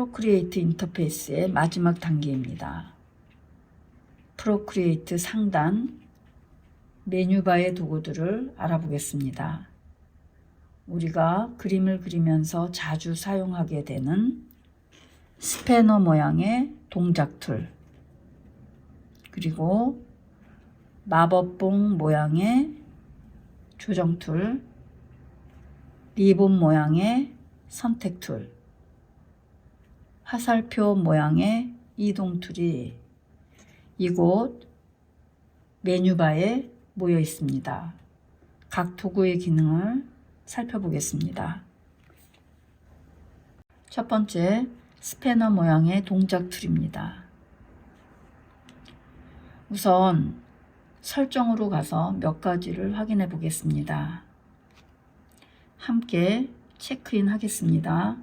프로크리에이트 인터페이스의 마지막 단계입니다. 프로크리에이트 상단 메뉴바의 도구들을 알아보겠습니다. 우리가 그림을 그리면서 자주 사용하게 되는 스패너 모양의 동작 툴, 그리고 마법봉 모양의 조정 툴, 리본 모양의 선택 툴, 화살표 모양의 이동 툴이 이곳 메뉴바에 모여 있습니다. 각 도구의 기능을 살펴보겠습니다. 첫 번째, 스패너 모양의 동작 툴입니다. 우선 설정으로 가서 몇 가지를 확인해 보겠습니다. 함께 체크인 하겠습니다.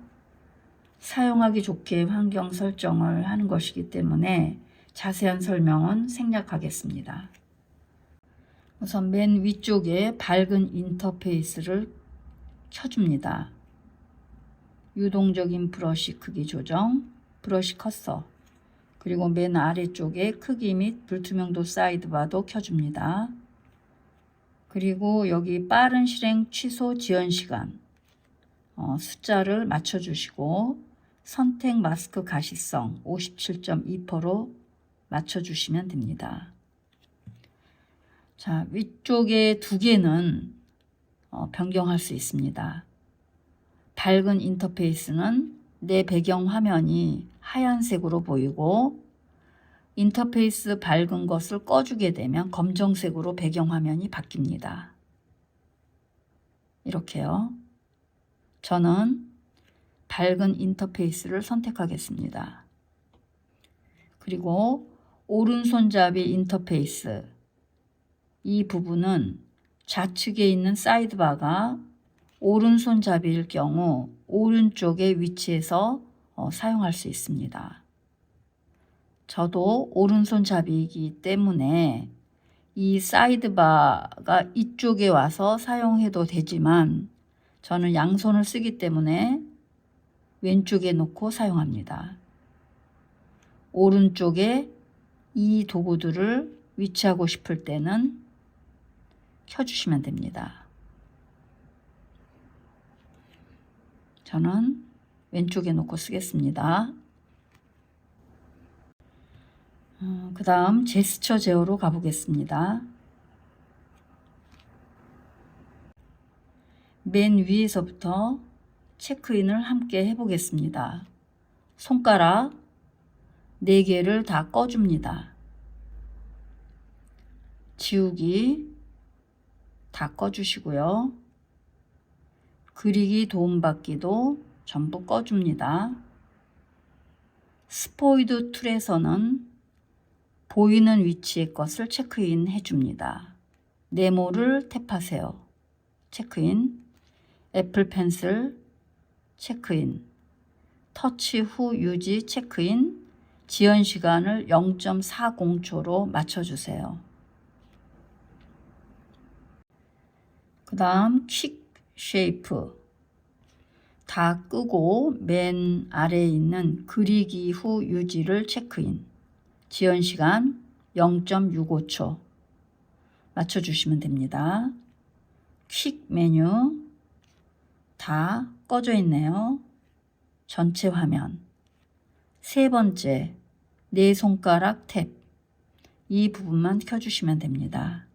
사용하기 좋게 환경 설정을 하는 것이기 때문에 자세한 설명은 생략하겠습니다. 우선 맨 위쪽에 밝은 인터페이스를 켜줍니다. 유동적인 브러쉬 크기 조정, 브러쉬 커서, 그리고 맨 아래쪽에 크기 및 불투명도 사이드바도 켜줍니다. 그리고 여기 빠른 실행 취소 지연 시간 숫자를 맞춰주시고 선택 마스크 가시성 57.2%로 맞춰주시면 됩니다. 자, 위쪽에 두 개는 변경할 수 있습니다. 밝은 인터페이스는 내 배경 화면이 하얀색으로 보이고 인터페이스 밝은 것을 꺼주게 되면 검정색으로 배경 화면이 바뀝니다. 이렇게요. 저는 밝은 인터페이스를 선택하겠습니다. 그리고 오른손잡이 인터페이스, 이 부분은 좌측에 있는 사이드바가 오른손잡이일 경우 오른쪽에 위치해서 사용할 수 있습니다. 저도 오른손잡이이기 때문에 이 사이드바가 이쪽에 와서 사용해도 되지만 저는 양손을 쓰기 때문에 왼쪽에 놓고 사용합니다. 오른쪽에 이 도구들을 위치하고 싶을 때는 켜주시면 됩니다. 저는 왼쪽에 놓고 쓰겠습니다. 그 다음 제스처 제어로 가보겠습니다. 맨 위에서부터 체크인을 함께 해보겠습니다. 손가락 4개를 다 꺼줍니다. 지우기 다 꺼주시고요. 그리기 도움받기도 전부 꺼줍니다. 스포이드 툴에서는 보이는 위치의 것을 체크인 해줍니다. 네모를 탭하세요. 체크인. 애플 펜슬 체크인. 터치 후 유지 체크인. 지연 시간을 0.40초로 맞춰주세요. 그 다음 퀵 쉐이프 다 끄고 맨 아래에 있는 그리기 후 유지를 체크인. 지연 시간 0.65초 맞춰주시면 됩니다. 퀵 메뉴 다 꺼져 있네요. 전체 화면. 세 번째, 네 손가락 탭. 이 부분만 켜주시면 됩니다.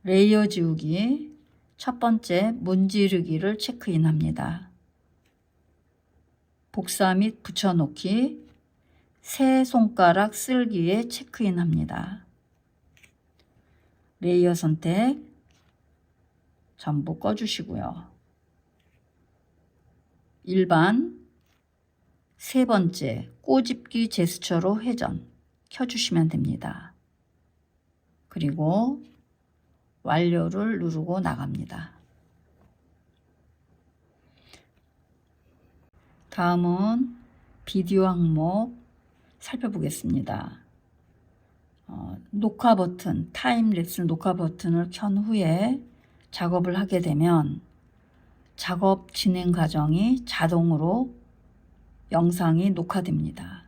레이어 지우기 첫 번째 문지르기를 체크인합니다. 복사 및 붙여놓기 세 손가락 쓸기에 체크인합니다. 레이어 선택 전부 꺼주시고요. 일반 세 번째 꼬집기 제스처로 회전 켜주시면 됩니다. 그리고 완료를 누르고 나갑니다. 다음은 비디오 항목 살펴보겠습니다. 녹화 버튼, 타임랩스 녹화 버튼을 켠 후에 작업을 하게 되면 작업 진행 과정이 자동으로 영상이 녹화됩니다.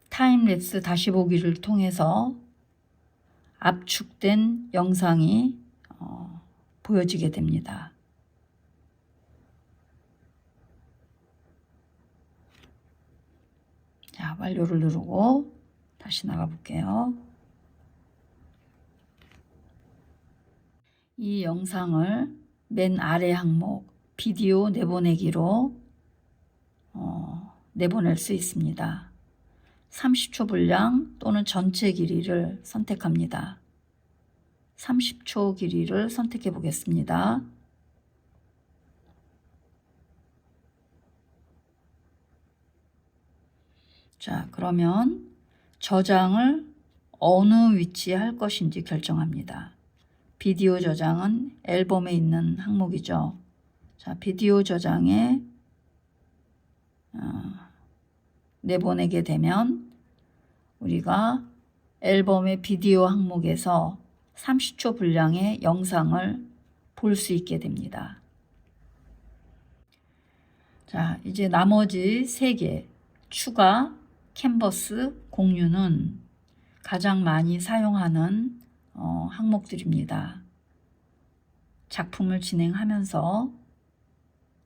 타임랩스 다시 보기를 통해서 압축된 영상이 보여지게 됩니다. 자, 완료를 누르고 다시 나가 볼게요. 이 영상을 맨 아래 항목 비디오 내보내기로 내보낼 수 있습니다. 30초 분량 또는 전체 길이를 선택합니다. 30초 길이를 선택해 보겠습니다. 자, 그러면 저장을 어느 위치에 할 것인지 결정합니다. 비디오 저장은 앨범에 있는 항목이죠. 자, 비디오 저장에 내보내게 되면 우리가 앨범의 비디오 항목에서 30초 분량의 영상을 볼 수 있게 됩니다. 자, 이제 나머지 3개 추가, 캔버스, 공유는 가장 많이 사용하는 항목들입니다. 작품을 진행하면서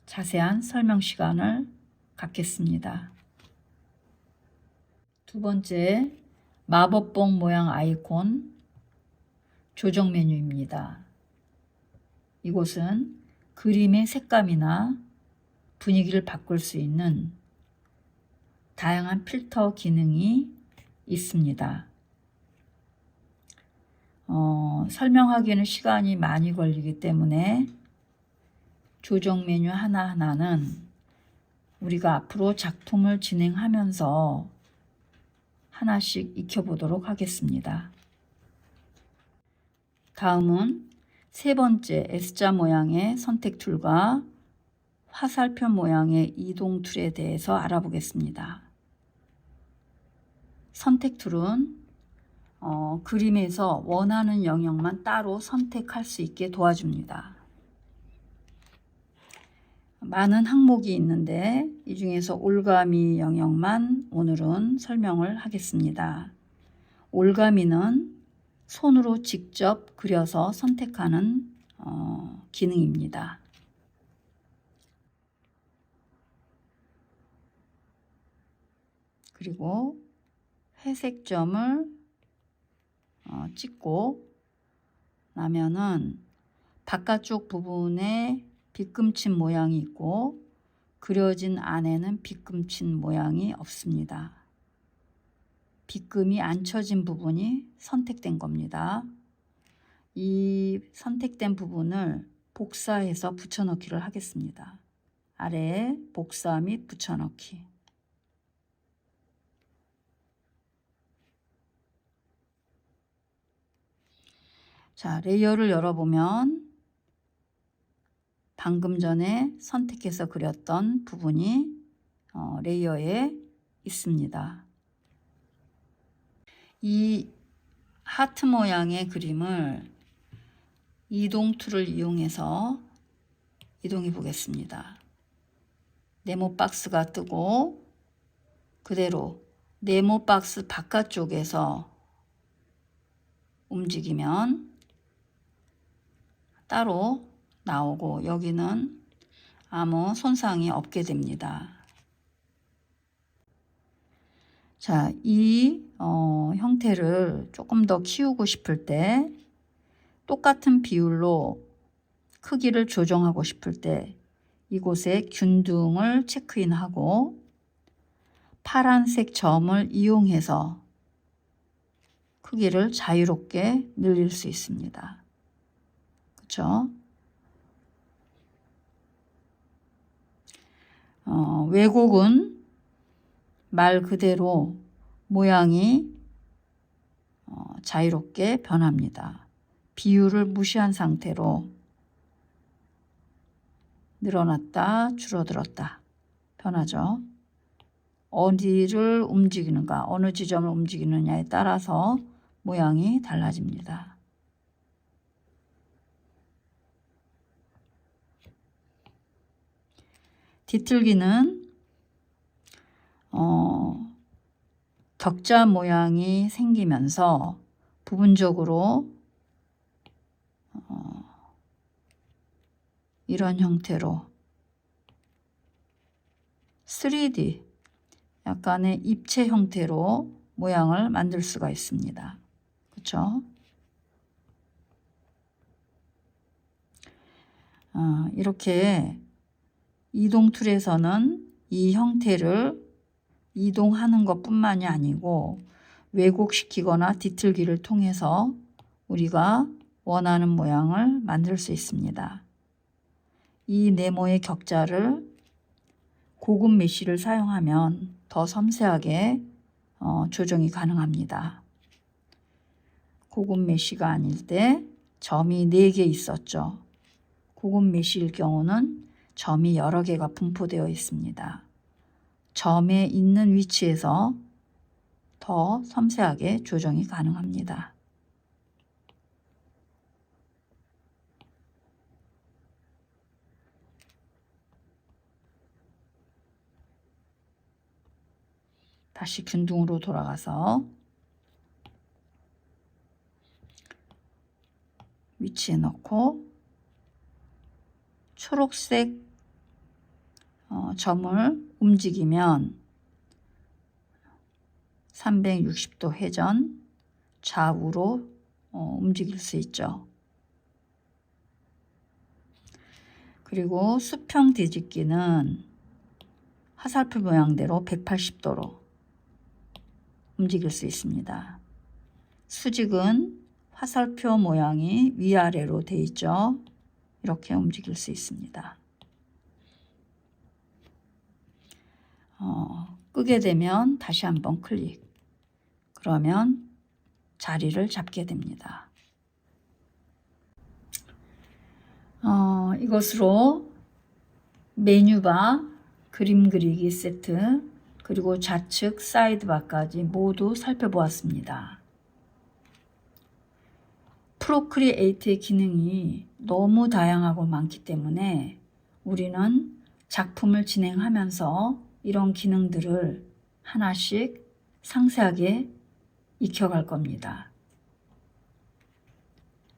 자세한 설명 시간을 갖겠습니다. 두 번째, 마법봉 모양 아이콘 조정 메뉴입니다. 이곳은 그림의 색감이나 분위기를 바꿀 수 있는 다양한 필터 기능이 있습니다. 설명하기에는 시간이 많이 걸리기 때문에 조정 메뉴 하나하나는 우리가 앞으로 작품을 진행하면서 하나씩 익혀보도록 하겠습니다. 다음은 세 번째 S자 모양의 선택 툴과 화살표 모양의 이동 툴에 대해서 알아보겠습니다. 선택 툴은 그림에서 원하는 영역만 따로 선택할 수 있게 도와줍니다. 많은 항목이 있는데 이 중에서 올가미 영역만 오늘은 설명을 하겠습니다. 올가미는 손으로 직접 그려서 선택하는 기능입니다. 그리고 회색 점을 찍고 나면은 바깥쪽 부분에 빗금친 모양이 있고 그려진 안에는 빗금친 모양이 없습니다. 빗금이 안 쳐진 부분이 선택된 겁니다. 이 선택된 부분을 복사해서 붙여넣기를 하겠습니다. 아래에 복사 및 붙여넣기. 자, 레이어를 열어보면 방금 전에 선택해서 그렸던 부분이 레이어에 있습니다. 이 하트 모양의 그림을 이동 툴을 이용해서 이동해 보겠습니다. 네모 박스가 뜨고 그대로 네모 박스 바깥쪽에서 움직이면 따로 나오고 여기는 아무 손상이 없게 됩니다. 자, 이 형태를 조금 더 키우고 싶을 때 똑같은 비율로 크기를 조정하고 싶을 때 이곳에 균등을 체크인하고 파란색 점을 이용해서 크기를 자유롭게 늘릴 수 있습니다. 그렇죠? 왜곡은 말 그대로 모양이 자유롭게 변합니다. 비율을 무시한 상태로 늘어났다 줄어들었다 변하죠. 어디를 움직이는가, 어느 지점을 움직이느냐에 따라서 모양이 달라집니다. 뒤틀기는 격자 모양이 생기면서 부분적으로 이런 형태로 3D 약간의 입체 형태로 모양을 만들 수가 있습니다. 그렇죠? 이렇게 이동 툴에서는 이 형태를 이동하는 것뿐만이 아니고 왜곡시키거나 뒤틀기를 통해서 우리가 원하는 모양을 만들 수 있습니다. 이 네모의 격자를 고급 메쉬를 사용하면 더 섬세하게 조정이 가능합니다. 고급 메쉬가 아닐 때 점이 4개 있었죠. 고급 메쉬일 경우는 점이 여러 개가 분포되어 있습니다. 점에 있는 위치에서 더 섬세하게 조정이 가능합니다. 다시 균등으로 돌아가서 위치에 넣고 초록색 점을 움직이면 360도 회전 좌우로 움직일 수 있죠. 그리고 수평 뒤집기는 화살표 모양대로 180도로 움직일 수 있습니다. 수직은 화살표 모양이 위아래로 되어 있죠. 이렇게 움직일 수 있습니다. 끄게 되면 다시 한번 클릭. 그러면 자리를 잡게 됩니다. 이것으로 메뉴바, 그림 그리기 세트, 그리고 좌측 사이드바까지 모두 살펴보았습니다. 프로크리에이트의 기능이 너무 다양하고 많기 때문에 우리는 작품을 진행하면서 이런 기능들을 하나씩 상세하게 익혀갈 겁니다.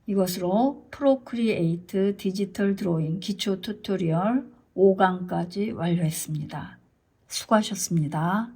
이것으로 프로크리에이트 디지털 드로잉 기초 튜토리얼 5강까지 완료했습니다. 수고하셨습니다.